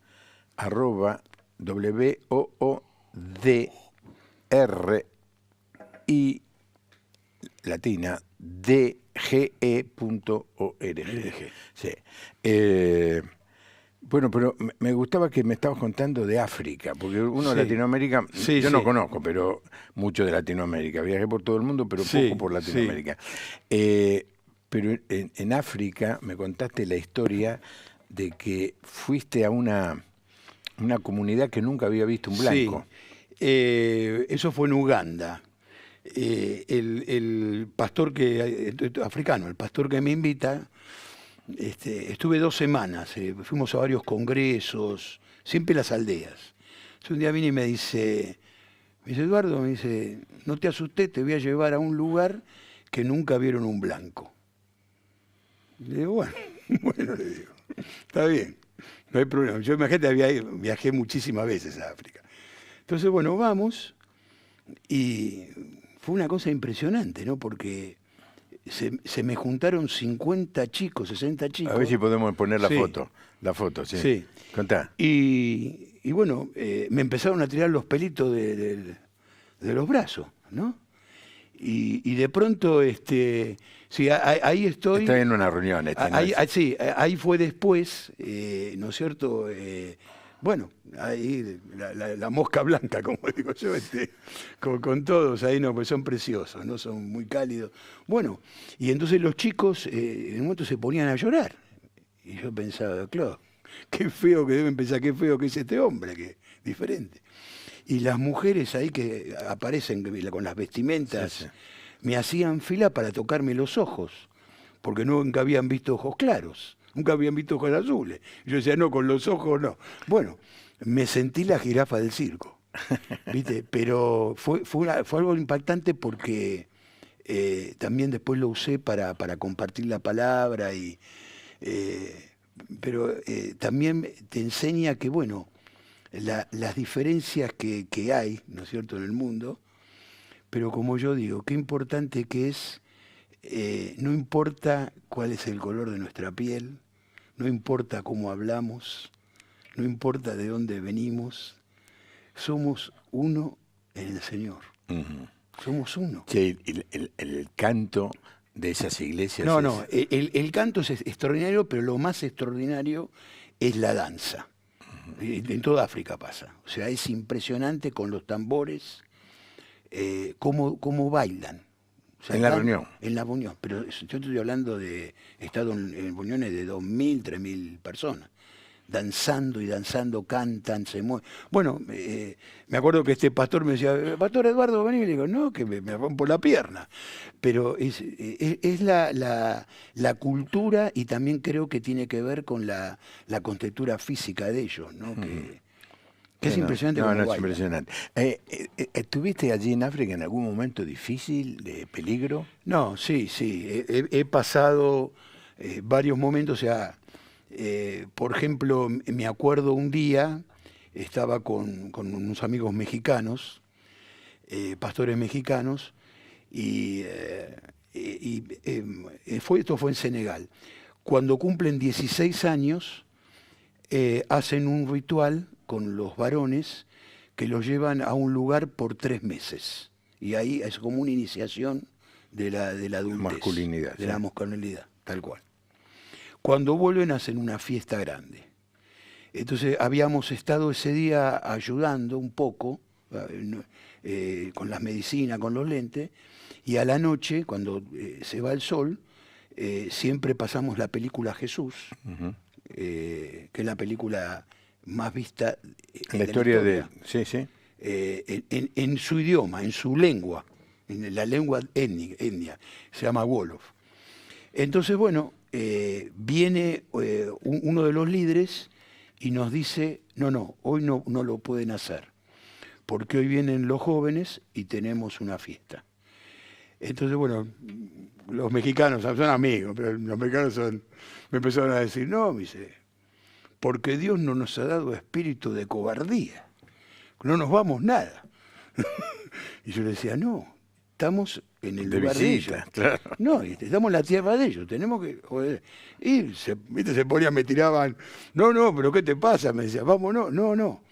@WOODRI latina DGE.org. Sí. Bueno, pero me gustaba que me estabas contando de África, porque uno de Latinoamérica, yo no conozco, pero mucho de Latinoamérica. Viajé por todo el mundo, pero poco por Latinoamérica. Pero en África me contaste la historia de que fuiste a una comunidad que nunca había visto un blanco. Sí, eso fue en Uganda. El pastor africano, el pastor que me invita, estuve 2 semanas, fuimos a varios congresos, siempre en las aldeas. Entonces un día vine y me dice, Eduardo, no te asustes, te voy a llevar a un lugar que nunca vieron un blanco. Le digo, bueno, le digo, está bien, no hay problema. Yo imagínate, viajé muchísimas veces a África. Entonces, bueno, vamos, y fue una cosa impresionante, ¿no? Porque se me juntaron 50 chicos, 60 chicos. A ver si podemos poner la foto La foto, sí. Sí. Contá. Y bueno, me empezaron a tirar los pelitos de los brazos, ¿no? Y de pronto, sí, ahí estoy. Estoy en una reunión. Sí, ahí fue después, ¿no es cierto? Bueno, ahí la mosca blanca, como digo yo, con todos ahí, no, pues son preciosos, ¿no? Son muy cálidos. Bueno, y entonces los chicos en un momento se ponían a llorar. Y yo pensaba, claro, qué feo que deben pensar, qué feo que es este hombre, que diferente. Y las mujeres ahí que aparecen con las vestimentas, Sí, sí. me hacían fila para tocarme los ojos, porque nunca habían visto ojos claros, nunca habían visto ojos azules. Yo decía, no, con los ojos no. Bueno, me sentí la jirafa del circo, ¿viste? Pero fue algo impactante porque también después lo usé para compartir la palabra, pero también te enseña que, bueno, las diferencias que hay, ¿no es cierto?, en el mundo, pero como yo digo, qué importante que es, no importa cuál es el color de nuestra piel, no importa cómo hablamos, no importa de dónde venimos, somos uno en el Señor. Ujú. Somos uno. Che, el canto de esas iglesias. No, el canto es extraordinario, pero lo más extraordinario es la danza. En toda África pasa. O sea, es impresionante con los tambores, cómo bailan. O sea, En la reunión. En la reunión. Pero yo estoy hablando de, he estado en reuniones de 2.000, 3.000 personas. Danzando y danzando, cantan, se mueven. Bueno, me acuerdo que este pastor me decía, Pastor Eduardo, vení, y le digo, no, que me rompo la pierna. Pero es la cultura, y también creo que tiene que ver con la contextura física de ellos, ¿no? Que es impresionante. No, cómo es bailan. impresionante. ¿Estuviste allí en África en algún momento difícil, de peligro? No, sí. He pasado varios momentos, o sea, por ejemplo, me acuerdo un día, estaba con unos amigos mexicanos, pastores mexicanos, esto fue en Senegal. Cuando cumplen 16 años, hacen un ritual con los varones que los llevan a un lugar por 3 meses. Y ahí es como una iniciación de la adultez. Masculinidad. De la masculinidad, tal cual. Cuando vuelven hacen una fiesta grande. Entonces habíamos estado ese día ayudando un poco con las medicinas, con los lentes, y a la noche, cuando se va el sol, siempre pasamos la película Jesús, que es la película más vista En la historia de... Sí, sí. en su idioma, en su lengua, en la lengua etnia, se llama Wolof. Entonces, bueno, viene uno de los líderes y nos dice, no, hoy no lo pueden hacer, porque hoy vienen los jóvenes y tenemos una fiesta. Entonces, bueno, los mexicanos son amigos, pero los mexicanos me empezaron a decir, no, me dice, porque Dios no nos ha dado espíritu de cobardía, no nos vamos nada. Y yo le decía, no, estamos en el lugar de ellos. Claro. No, estamos en la tierra de ellos, tenemos que... Joder. Y se ponían, me tiraban, no, pero ¿qué te pasa? Me decía, vamos, no.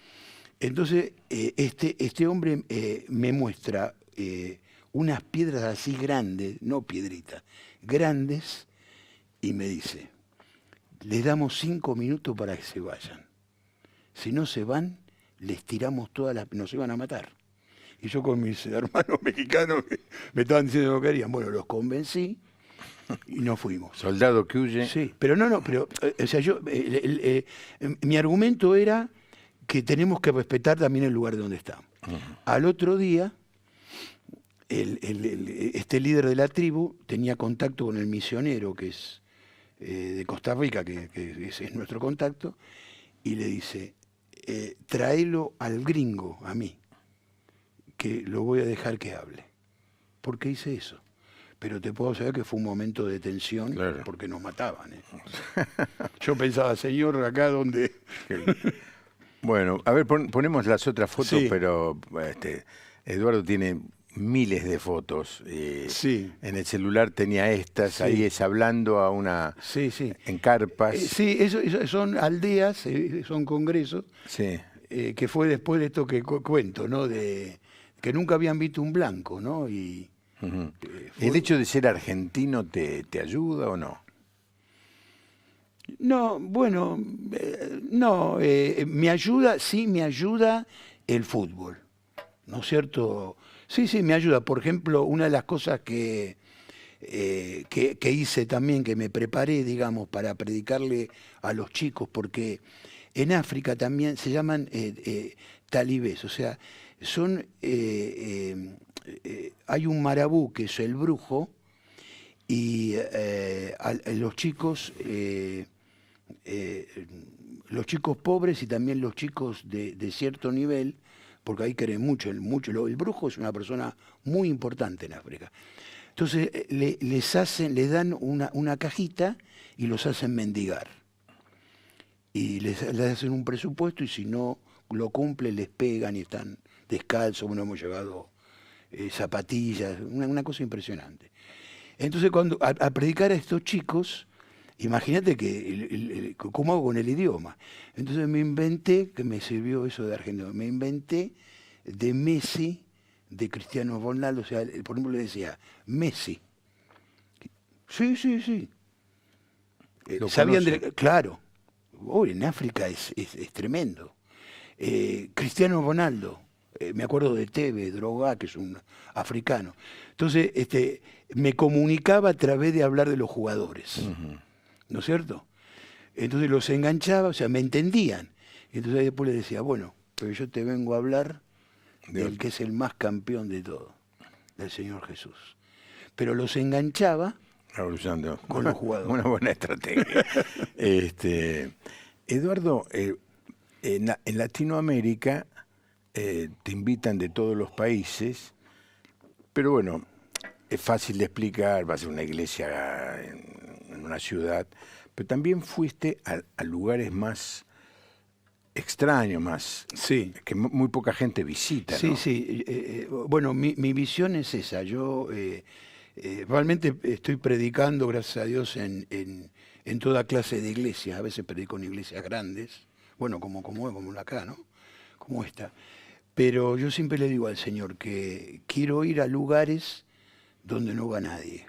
Entonces, este hombre me muestra unas piedras así grandes, no piedritas, grandes, y me dice, les damos 5 minutos para que se vayan. Si no se van, les tiramos todas las... nos iban a matar. Y yo con mis hermanos mexicanos que me estaban diciendo lo que querían. Bueno, los convencí y nos fuimos. Soldado que huye. Sí, pero pero o sea, mi argumento era que tenemos que respetar también el lugar donde estamos. Al otro día, este líder de la tribu tenía contacto con el misionero, que es de Costa Rica, que es nuestro contacto, y le dice, tráelo al gringo, a mí, que lo voy a dejar que hable. ¿Por qué hice eso? Pero te puedo saber que fue un momento de tensión, claro, porque nos mataban. Yo pensaba, señor, acá donde... Bueno, a ver, ponemos las otras fotos, sí, pero Eduardo tiene miles de fotos. Sí. En el celular tenía estas, Sí. ahí es hablando a una... Sí, sí. en carpas. Sí, eso son aldeas, son congresos, Sí. que fue después de esto que cuento, ¿no? De que nunca habían visto un blanco, ¿no? Y Ujú. fue- ¿El hecho de ser argentino te ayuda o no? No, bueno, no, me ayuda, sí me ayuda el fútbol, ¿no es cierto? Sí, sí, me ayuda. Por ejemplo, una de las cosas que hice también, que me preparé, digamos, para predicarle a los chicos, porque en África también se llaman talibés, o sea, son, hay un marabú que es el brujo, y los chicos pobres y también los chicos de cierto nivel, porque ahí creen mucho, el brujo es una persona muy importante en África. Entonces les dan una cajita y los hacen mendigar. Y les hacen un presupuesto y si no lo cumplen les pegan y están descalzos. Bueno, hemos llevado zapatillas, una cosa impresionante. Entonces, cuando a predicar a estos chicos, imagínate que cómo hago con el idioma. Entonces me inventé, que me sirvió eso de argentino, me inventé de Messi, de Cristiano Ronaldo, o sea, por ejemplo le decía, Messi. Sí, sí, sí. ¿Lo Sabían conoce? claro, hoy en África es tremendo. Cristiano Ronaldo, me acuerdo de Tevez, Drogba, que es un africano. Entonces, me comunicaba a través de hablar de los jugadores, Ujú. ¿no es cierto? Entonces los enganchaba, o sea, me entendían. Entonces ahí después les decía, bueno, pero yo te vengo a hablar del que es el más campeón de todo, del Señor Jesús. Pero los enganchaba Evolucionando. con los jugadores. Una buena estrategia. Este, Eduardo, en Latinoamérica te invitan de todos los países, pero bueno, es fácil de explicar, vas a una iglesia en una ciudad, pero también fuiste a lugares más extraños, más Sí. que muy poca gente visita, Sí, ¿no? sí. Bueno, mi visión es esa. Yo realmente estoy predicando, gracias a Dios, en toda clase de iglesias. A veces predico en iglesias grandes, bueno, como la acá, ¿no? Como esta. Pero yo siempre le digo al Señor que quiero ir a lugares donde no va nadie.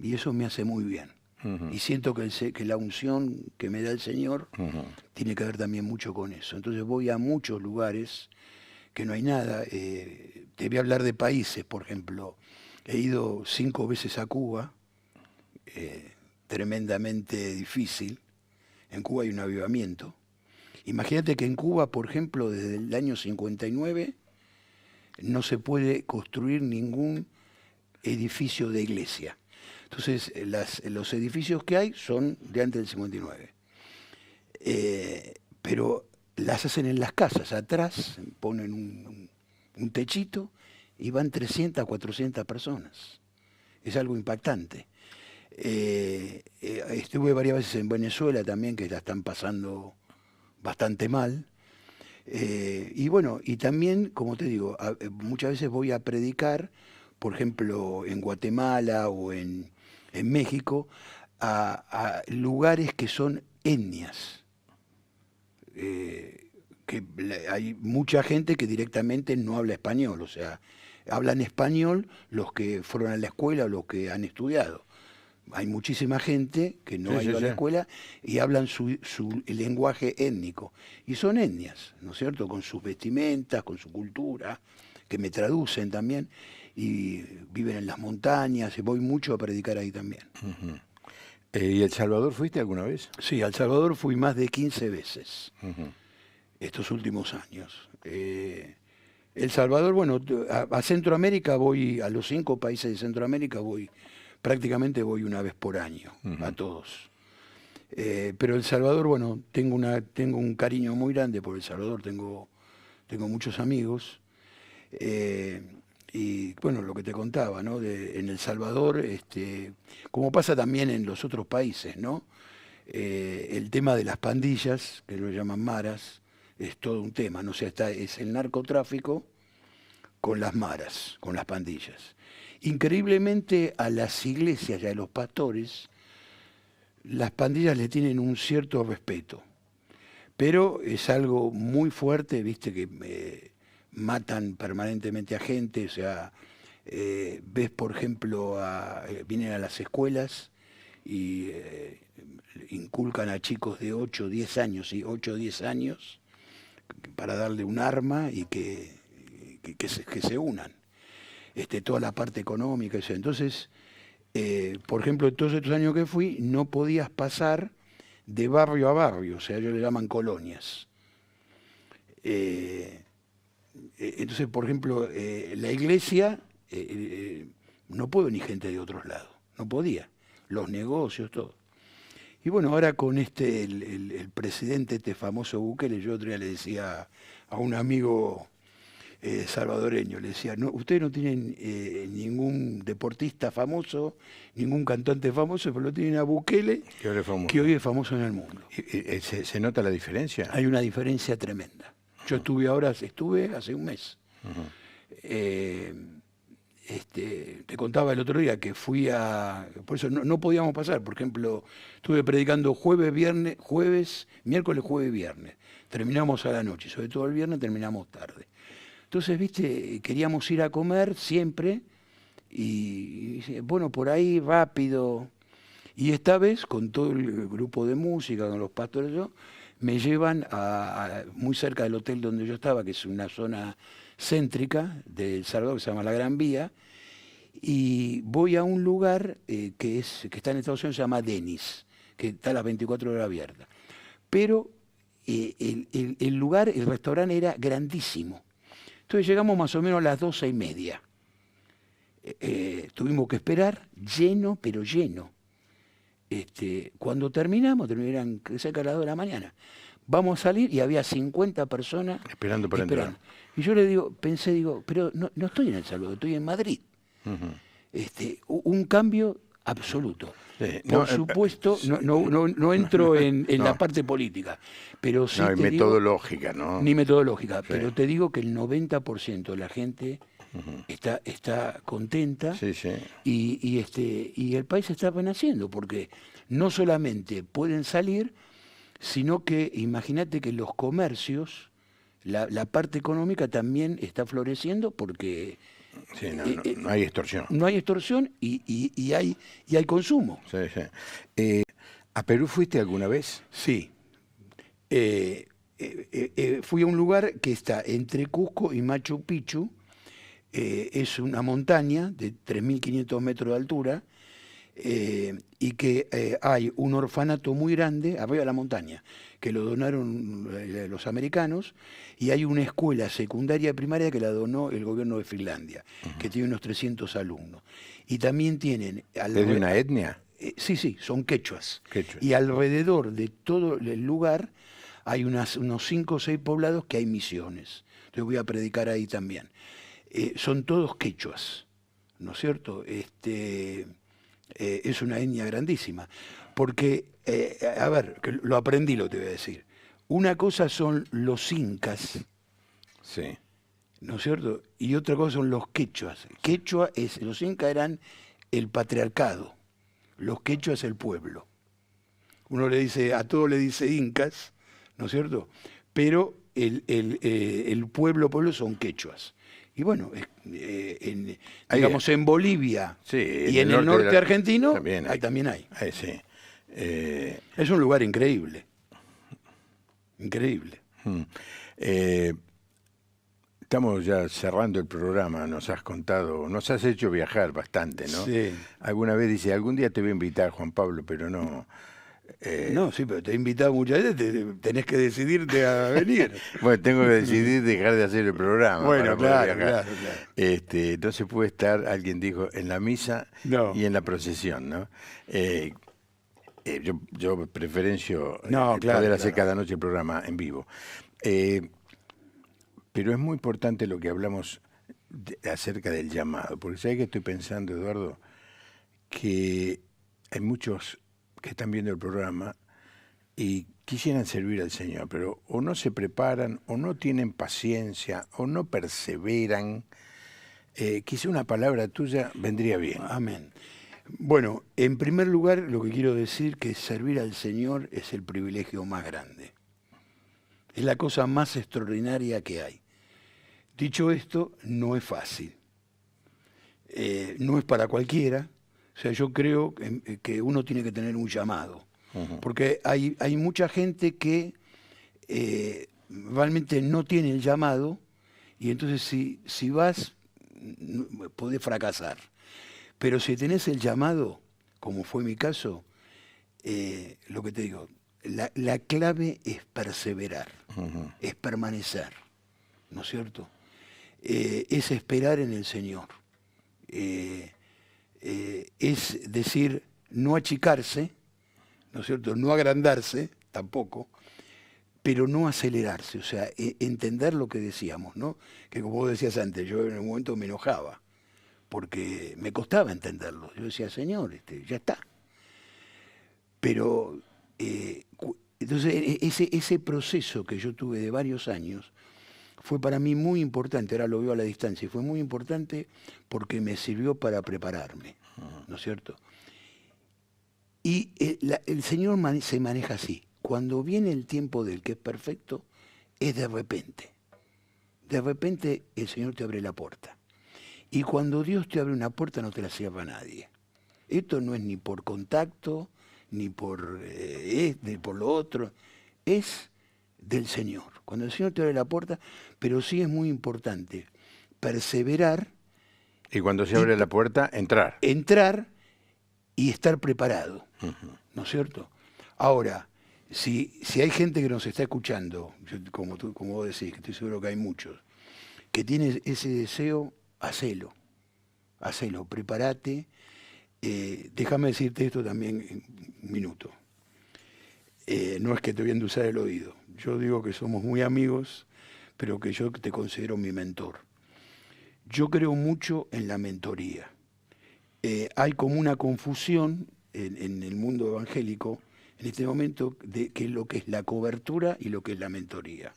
Y eso me hace muy bien. Ujú, Y siento que la unción que me da el Señor ujú. tiene que ver también mucho con eso. Entonces voy a muchos lugares que no hay nada. Te voy a hablar de países, por ejemplo. He ido 5 veces a Cuba, tremendamente difícil. En Cuba hay un avivamiento. Imagínate que en Cuba, por ejemplo, desde el año 59 no se puede construir ningún edificio de iglesia. Entonces, los edificios que hay son de antes del 59. Pero las hacen en las casas, atrás ponen un techito y van 300, 400 personas. Es algo impactante. Estuve varias veces en Venezuela también, que la están pasando bastante mal. Y bueno, y también, como te digo, muchas veces voy a predicar, por ejemplo, en Guatemala o en México, a lugares que son etnias. Hay mucha gente que directamente no habla español, o sea, hablan español los que fueron a la escuela o los que han estudiado. Hay muchísima gente que no Sí, ha sí, ido a sí. la escuela y hablan su lenguaje étnico. Y son etnias, ¿no es cierto? Con sus vestimentas, con su cultura, que me traducen también. Y viven en las montañas, y voy mucho a predicar ahí también. ¿Y El Salvador fuiste alguna vez? Sí, a El Salvador fui más de 15 veces Ujú. estos últimos años. El Salvador, bueno, a Centroamérica voy, a los 5 países de Centroamérica prácticamente voy una vez por año, a todos. Pero El Salvador, bueno, tengo un cariño muy grande por El Salvador, tengo muchos amigos. eh, y bueno, lo que te contaba, ¿no? En El Salvador, como pasa también en los otros países, ¿no? El tema de las pandillas, que lo llaman maras, es todo un tema, ¿no? O sea, es el narcotráfico con las maras, con las pandillas. Increíblemente a las iglesias y a los pastores, las pandillas le tienen un cierto respeto, pero es algo muy fuerte, viste que matan permanentemente a gente, o sea, ves por ejemplo, vienen a las escuelas y inculcan a chicos de 8 o 10 años, ¿sí? 8 o 10 años, para darle un arma y que se unan. Toda la parte económica, eso. Entonces, por ejemplo, todos estos años que fui, no podías pasar de barrio a barrio, o sea, ellos le llaman colonias. Entonces, por ejemplo, la iglesia, no puede venir gente de otros lados, no podía, los negocios, todo. Y bueno, ahora con el presidente, famoso Bukele, yo otro día le decía a un amigo salvadoreño, le decía, no, ustedes no tienen ningún deportista famoso, ningún cantante famoso, pero lo tienen a Bukele, que hoy es famoso en el mundo. ¿Se nota la diferencia? Hay una diferencia tremenda. Yo estuve hace un mes. Te contaba el otro día que fui por eso no podíamos pasar. Por ejemplo, estuve predicando jueves, miércoles, jueves, viernes. Terminamos a la noche, sobre todo el viernes terminamos tarde. Entonces, viste, queríamos ir a comer siempre y bueno, por ahí rápido. Y esta vez, con todo el grupo de música, con los pastores, me llevan muy cerca del hotel donde yo estaba, que es una zona céntrica de El Salvador, que se llama La Gran Vía, y voy a un lugar que está en Estados Unidos, se llama Denny's, que está a las 24 horas abierta. Pero el lugar, el restaurante era grandísimo. Entonces llegamos más o menos a las 12:30. Tuvimos que esperar, lleno, pero lleno. Cuando terminamos, terminaron cerca de las 2 de la mañana. Vamos a salir y había 50 personas esperando para entrar. Y yo pensé, pero no estoy en El Salvador, estoy en Madrid. Un cambio absoluto. Por supuesto, no entro en la parte política, pero sí no, metodológica, ¿no? Ni metodológica, sí. Pero te digo que el 90% de la gente está contenta, sí, sí. Y el país está renaciendo, porque no solamente pueden salir, sino que imagínate que los comercios, la parte económica también está floreciendo porque... Sí, no hay extorsión. No hay extorsión y hay consumo. Sí, sí. ¿A Perú fuiste alguna vez? Sí. Fui a un lugar que está entre Cusco y Machu Picchu. Es una montaña de 3.500 metros de altura y que hay un orfanato muy grande arriba de la montaña que lo donaron los americanos, y hay una escuela secundaria primaria que la donó el gobierno de Finlandia, que tiene unos 300 alumnos. Y también tienen... ¿Es de una etnia? Sí, son quechuas. Y alrededor de todo el lugar hay unos 5 o 6 poblados que hay misiones. Entonces voy a predicar ahí también. Son todos quechuas, ¿no es cierto? Es una etnia grandísima. Porque, a ver, que lo aprendí, lo te voy a decir. Una cosa son los incas, sí, ¿no es cierto? Y otra cosa son los quechuas. Los incas eran el patriarcado, los quechuas el pueblo. Uno a todo le dice incas, ¿no es cierto? Pero el pueblo son quechuas. Y bueno, digamos en Bolivia, sí, y en el norte argentino también hay. Sí. Es un lugar increíble. Increíble. Estamos ya cerrando el programa, nos has hecho viajar bastante, ¿no? Sí. Alguna vez dice, algún día te voy a invitar, Juan Pablo, pero no... No, sí, pero te he invitado muchas veces, tenés que decidirte a venir. Bueno, tengo que decidir dejar de hacer el programa. Bueno, claro. No se puede estar, alguien dijo, en la misa y en la procesión, ¿no? Yo preferencio poder hacer cada noche el programa en vivo. Pero es muy importante lo que hablamos acerca del llamado, porque ¿sabes qué estoy pensando, Eduardo? Que hay muchos que están viendo el programa y quisieran servir al Señor, pero o no se preparan, o no tienen paciencia, o no perseveran, quizá una palabra tuya vendría bien. Amén. Bueno, en primer lugar, lo que quiero decir que servir al Señor es el privilegio más grande. Es la cosa más extraordinaria que hay. Dicho esto, no es fácil. No es para cualquiera. O sea, yo creo que uno tiene que tener un llamado. Porque hay mucha gente que realmente no tiene el llamado y entonces si vas, podés fracasar. Pero si tenés el llamado, como fue mi caso, lo que te digo, la clave es perseverar, es permanecer, ¿no es cierto? Es esperar en el Señor. Es decir, no achicarse, ¿no es cierto? No agrandarse tampoco, pero no acelerarse, o sea, entender lo que decíamos, ¿no? Que como vos decías antes, yo en un momento me enojaba, porque me costaba entenderlo. Yo decía, Señor, ya está. Pero, entonces, ese proceso que yo tuve de varios años fue para mí muy importante, ahora lo veo a la distancia, y fue muy importante porque me sirvió para prepararme, ¿no es cierto? Y el Señor se maneja así. Cuando viene el tiempo del que es perfecto, es de repente. De repente el Señor te abre la puerta. Y cuando Dios te abre una puerta no te la cierra nadie. Esto no es ni por contacto, ni por lo otro. Es del Señor. Cuando el Señor te abre la puerta, pero sí es muy importante perseverar. Y cuando se abre la puerta, entrar. Entrar y estar preparado, ¿no es cierto? Ahora, si hay gente que nos está escuchando, como vos decís, que estoy seguro que hay muchos, que tiene ese deseo, hacelo, prepárate. Déjame decirte esto también en un minuto. No es que te voy a endulzar el oído. Yo digo que somos muy amigos, pero que yo te considero mi mentor. Yo creo mucho en la mentoría. Hay como una confusión en el mundo evangélico en este momento de qué es lo que es la cobertura y lo que es la mentoría.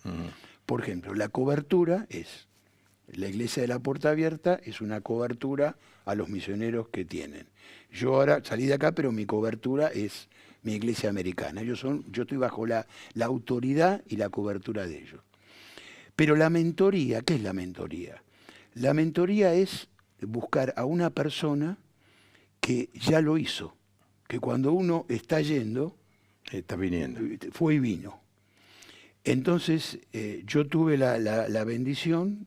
Por ejemplo, la cobertura es, la Iglesia de la Puerta Abierta es una cobertura a los misioneros que tienen. Yo ahora salí de acá, pero mi cobertura es mi iglesia americana. Yo estoy bajo la autoridad y la cobertura de ellos. Pero la mentoría, ¿qué es la mentoría? La mentoría es buscar a una persona que ya lo hizo, que cuando uno está yendo, está viniendo, fue y vino. Entonces, yo tuve la bendición,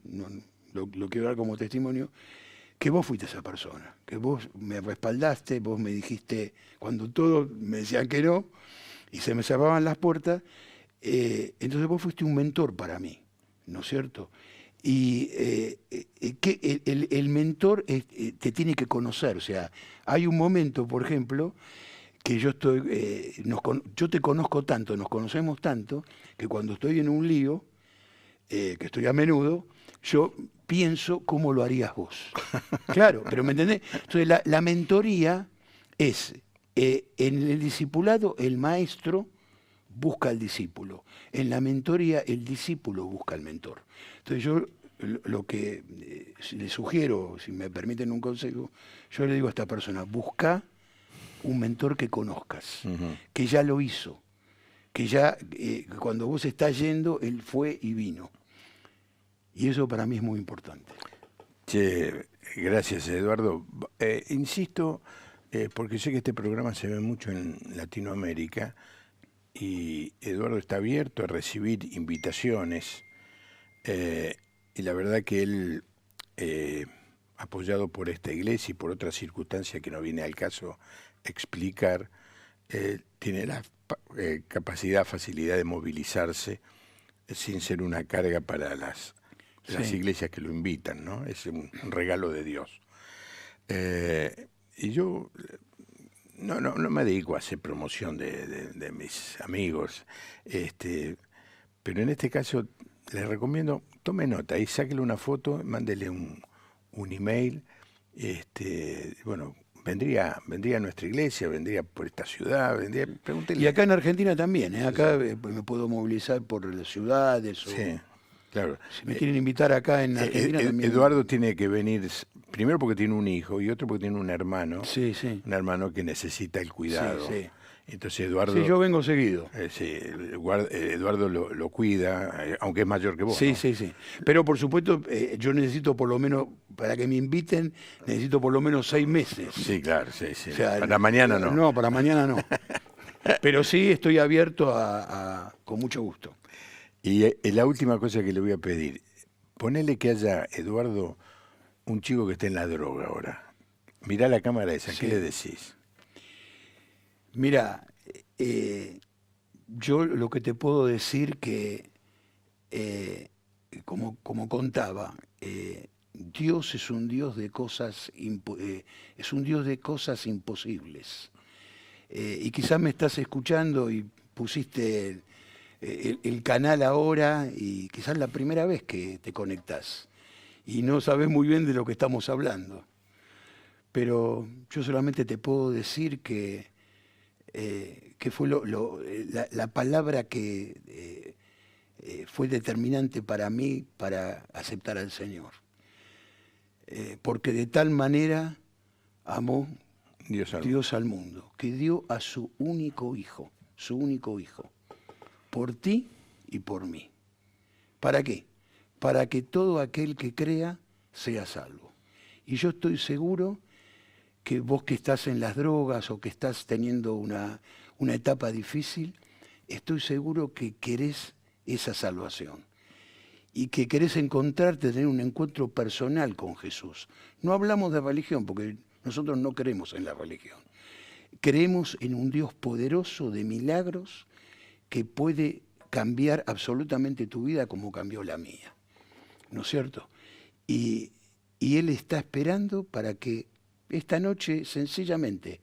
lo quiero dar como testimonio, que vos fuiste esa persona, que vos me respaldaste, vos me dijiste, cuando todos me decían que no, y se me cerraban las puertas, entonces vos fuiste un mentor para mí, ¿no es cierto? Y que el mentor te tiene que conocer, o sea, hay un momento, por ejemplo, que yo te conozco tanto, nos conocemos tanto, que cuando estoy en un lío, que estoy a menudo, yo pienso cómo lo harías vos. Claro, pero ¿me entendés? Entonces la mentoría es, en el discipulado el maestro busca al discípulo, en la mentoría el discípulo busca al mentor. Entonces yo lo que le sugiero, si me permiten un consejo, yo le digo a esta persona, busca un mentor que conozcas, que ya lo hizo, que ya cuando vos estás yendo, él fue y vino. Y eso para mí es muy importante. Che, gracias, Eduardo. Insisto, porque sé que este programa se ve mucho en Latinoamérica y Eduardo está abierto a recibir invitaciones y la verdad que él, apoyado por esta iglesia y por otras circunstancias que no viene al caso explicar, tiene la capacidad, facilidad de movilizarse sin ser una carga para las iglesias que lo invitan, ¿no? Es un regalo de Dios. Y yo no me dedico a hacer promoción de mis amigos, pero en este caso les recomiendo, tome nota y sáquele una foto, mándele un email, bueno, vendría a nuestra iglesia, vendría por esta ciudad, pregúntele. Y acá en Argentina también, acá me puedo movilizar por las ciudades. Sí. Claro. Si me quieren invitar acá en Argentina también. Eduardo tiene que venir, primero porque tiene un hijo y otro porque tiene un hermano. Sí, sí. Un hermano que necesita el cuidado. Sí, sí. Entonces Eduardo... Sí, yo vengo seguido. Sí, Eduardo lo cuida, aunque es mayor que vos. Sí, ¿no? sí, sí. Pero por supuesto, yo necesito por lo menos, para que me inviten, necesito por lo menos 6 meses. Sí, claro, sí, sí. O sea, Para mañana no. No, para mañana no. Pero sí estoy abierto con mucho gusto. Y la última cosa que le voy a pedir, ponele que haya, Eduardo, un chico que esté en la droga ahora. Mirá la cámara esa, Sí. ¿qué le decís? Mira, yo lo que te puedo decir que, como contaba, Dios es un Dios de cosas, es un Dios de cosas imposibles. Y quizás me estás escuchando y pusiste el canal ahora y quizás la primera vez que te conectás y no sabes muy bien de lo que estamos hablando. Pero yo solamente te puedo decir que fue la palabra que fue determinante para mí para aceptar al Señor. Porque de tal manera amó Dios al mundo, que dio a su único hijo, por ti y por mí. ¿Para qué? Para que todo aquel que crea sea salvo. Y yo estoy seguro que vos que estás en las drogas o que estás teniendo una etapa difícil, estoy seguro que querés esa salvación y que querés encontrarte, tener un encuentro personal con Jesús. No hablamos de religión porque nosotros no creemos en la religión. Creemos en un Dios poderoso de milagros que puede cambiar absolutamente tu vida como cambió la mía. ¿No es cierto? Y Él está esperando para que esta noche sencillamente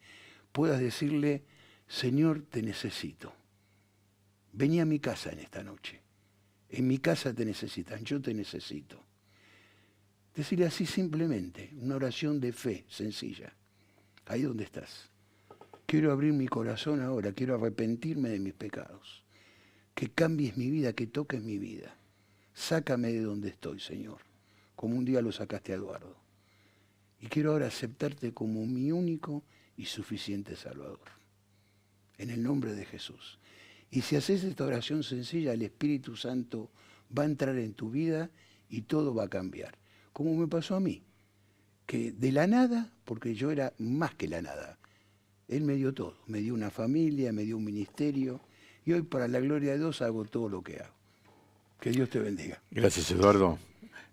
puedas decirle, Señor, te necesito. Vení a mi casa en esta noche. En mi casa te necesitan, yo te necesito. Decirle así simplemente, una oración de fe sencilla. Ahí donde estás. Quiero abrir mi corazón ahora, quiero arrepentirme de mis pecados. Que cambies mi vida, que toques mi vida. Sácame de donde estoy, Señor, como un día lo sacaste a Eduardo. Y quiero ahora aceptarte como mi único y suficiente Salvador. En el nombre de Jesús. Y si haces esta oración sencilla, el Espíritu Santo va a entrar en tu vida y todo va a cambiar. Como me pasó a mí, que de la nada, porque yo era más que la nada, Él me dio todo. Me dio una familia, me dio un ministerio, y hoy para la gloria de Dios hago todo lo que hago. Que Dios te bendiga. Gracias, Eduardo.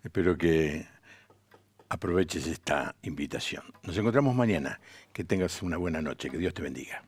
Espero que aproveches esta invitación. Nos encontramos mañana. Que tengas una buena noche. Que Dios te bendiga.